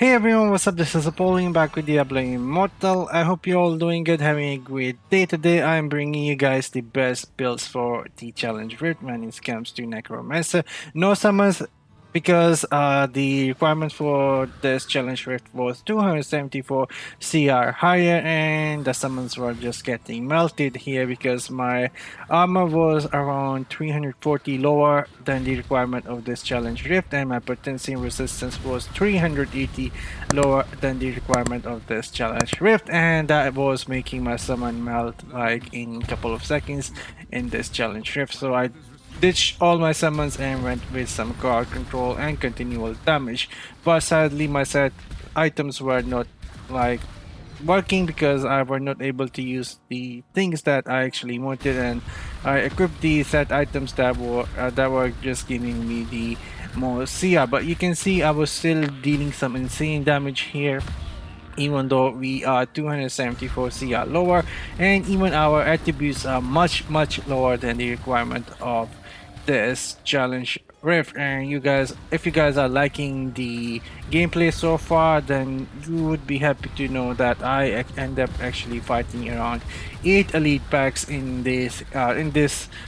Hey everyone, what's up? This is Apollyon back with Diablo Immortal. I hope you're all doing good, having a great day. Today I'm bringing you guys the best builds for the challenge route when it comes to Necromancer. No summons because the requirement for this challenge rift was 274 CR higher, and the summons were just getting melted here because my armor was around 340 lower than the requirement of this challenge rift, and my potency resistance was 380 lower than the requirement of this challenge rift, and that was making my summon melt like in a couple of seconds in this challenge rift. So I ditched all my summons and went with some crowd control and continual damage, but sadly my set items were not like working because I were not able to use the things that I actually wanted, and I equipped the set items that were just giving me the more CR. But you can see I was still dealing some insane damage here, even though we are 274 CR lower, and even our attributes are much lower than the requirement of this challenge rift. And you guys, if you guys are liking the gameplay so far, then you would be happy to know that I end up actually fighting around 8 elite packs in this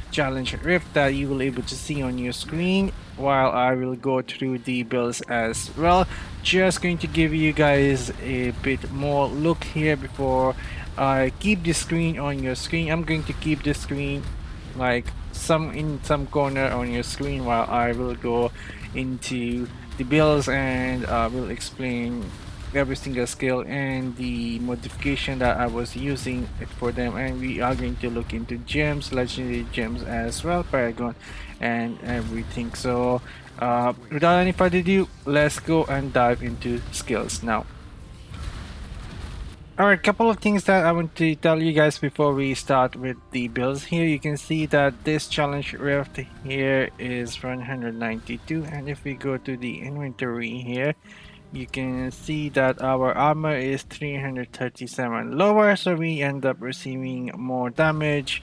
challenge rift that you will able to see on your screen, while I will go through the builds as well. Just going to give you guys a bit more look here before I keep the screen on your screen. I'm going to keep the screen like some corner on your screen while I will go into the builds, and will explain every single skill and the modification that I was using it for them. And we are going to look into gems, legendary gems as well, paragon and everything. So without any further ado, let's go and dive into skills now. Alright, couple of things that I want to tell you guys before we start with the builds here. You can see that this challenge rift here is 192, and if we go to the inventory here, you can see that our armor is 337 lower, so we end up receiving more damage,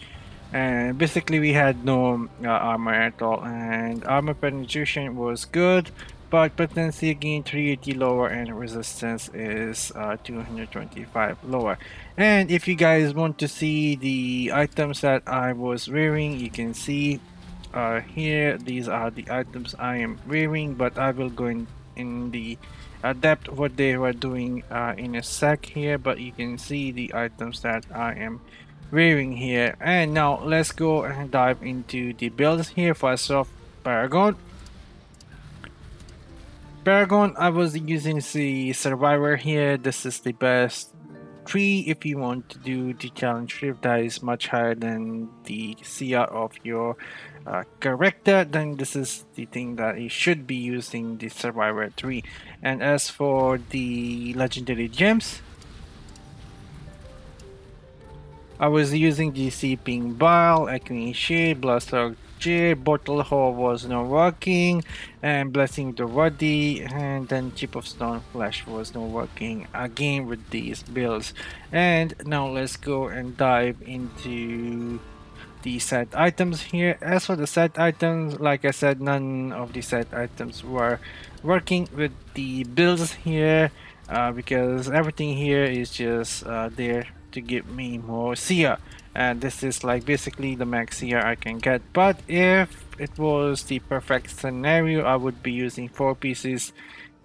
and basically we had no armor at all, and armor penetration was good, but potency again 380 lower, and resistance is 225 lower. And if you guys want to see the items that I was wearing, you can see here these are the items I am wearing, but I will go in the depth what they were doing in a sec here. But you can see the items that I am wearing here. And now let's go and dive into the builds here. First off, Paragon. Paragon, I was using the Survivor here. This is the best tree if you want to do the challenge rift that is much higher than the CR of your character. Then this is the thing that you should be using, the Survivor tree. And as for the legendary gems, I was using the Seeping Bile, Acne Shade, Blaster J, Bottle Hole was not working, and Blessing the Body, and then Chip of Stone Flesh was not working again with these builds. And now let's go and dive into the set items here. As for the set items, like I said, none of the set items were working with the builds here, because everything here is just there to give me more CR, and this is like basically the max CR I can get. But if it was the perfect scenario, I would be using 4 pieces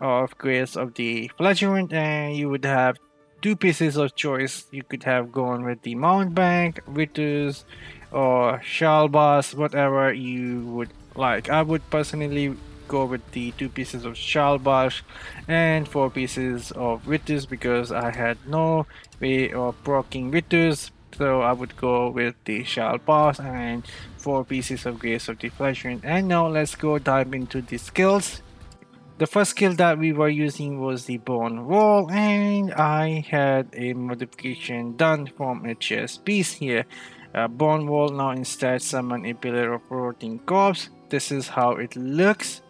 of Grace of the Flagellant, and you would have 2 pieces of choice. You could have gone with the Mount Bank, Vitus, or Shalbas, whatever you would like. I would personally go with the 2 pieces of Shalbas and 4 pieces of Vitus because I had no way of proccing Vitus. So I would go with the Shalbas and 4 pieces of Grace of the Flagellant. And now let's go dive into the skills. The first skill that we were using was the Bone Roll, and I had a modification done from a chest piece here. Bone Roll now instead summon a pillar of rotting corpse. This is how it looks.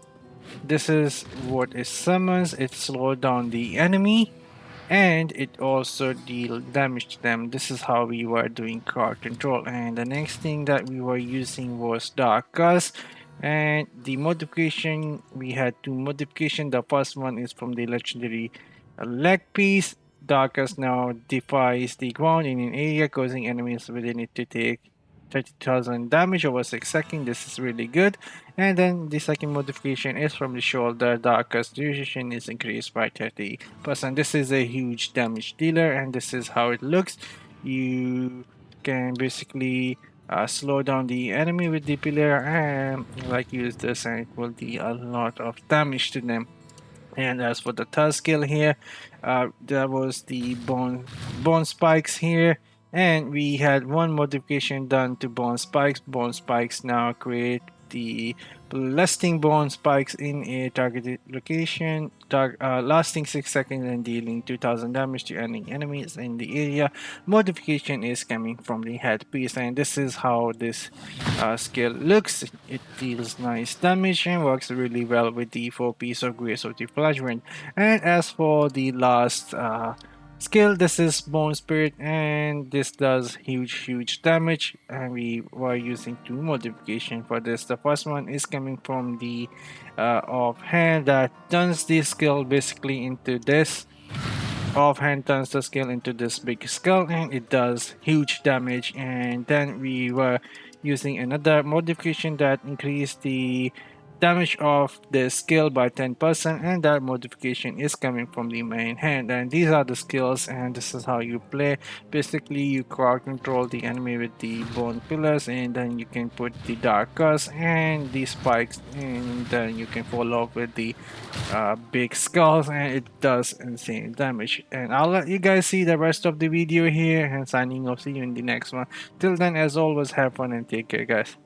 This is what it summons. It slows down the enemy, and it also deal damage to them. This is how we were doing crowd control. And the next thing that we were using was Dark Gust. And the modification, we had two modification. The first one is from the legendary leg piece. Darkest now defies the ground in an area, causing enemies within it to take 30,000 damage over 6 seconds. This is really good. And then the second modification is from the shoulder. Darkest duration is increased by 30%. This is a huge damage dealer, and this is how it looks. You can basically slow down the enemy with the pillar and like use this, and it will deal a lot of damage to them. And as for the third skill here, that was the bone spikes here, and we had one modification done to bone spikes. Bone spikes now create the lasting bone spikes in a targeted location, lasting 6 seconds and dealing 2000 damage to any enemies in the area. Modification is coming from the headpiece, and this is how this skill looks. It deals nice damage and works really well with the 4 piece of Grace of the Flagrant. And as for the last skill, this is Bone Spirit, and this does huge damage, and we were using two modification for this. The first one is coming from the offhand that turns this skill basically into this. Offhand turns the skill into this big skull, and it does huge damage. And then we were using another modification that increased the damage of the skill by 10%, and that modification is coming from the main hand. And these are the skills, and this is how you play. Basically, you crowd control the enemy with the bone pillars, and then you can put the dark curse and the spikes, and then you can follow up with the big skulls, and it does insane damage. And I'll let you guys see the rest of the video here, and signing off. See you in the next one. Till then, as always, have fun and take care, guys.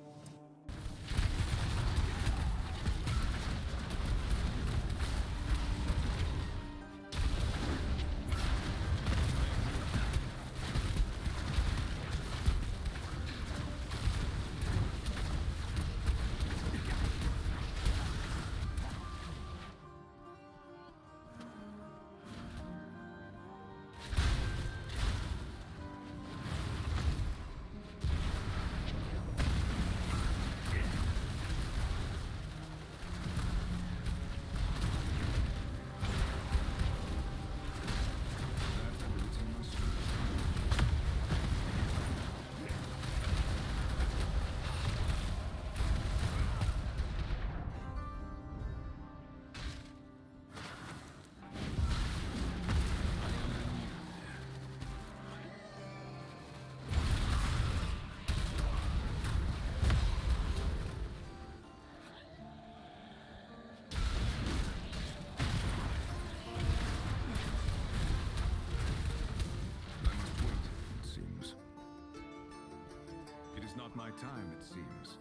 My time, it seems.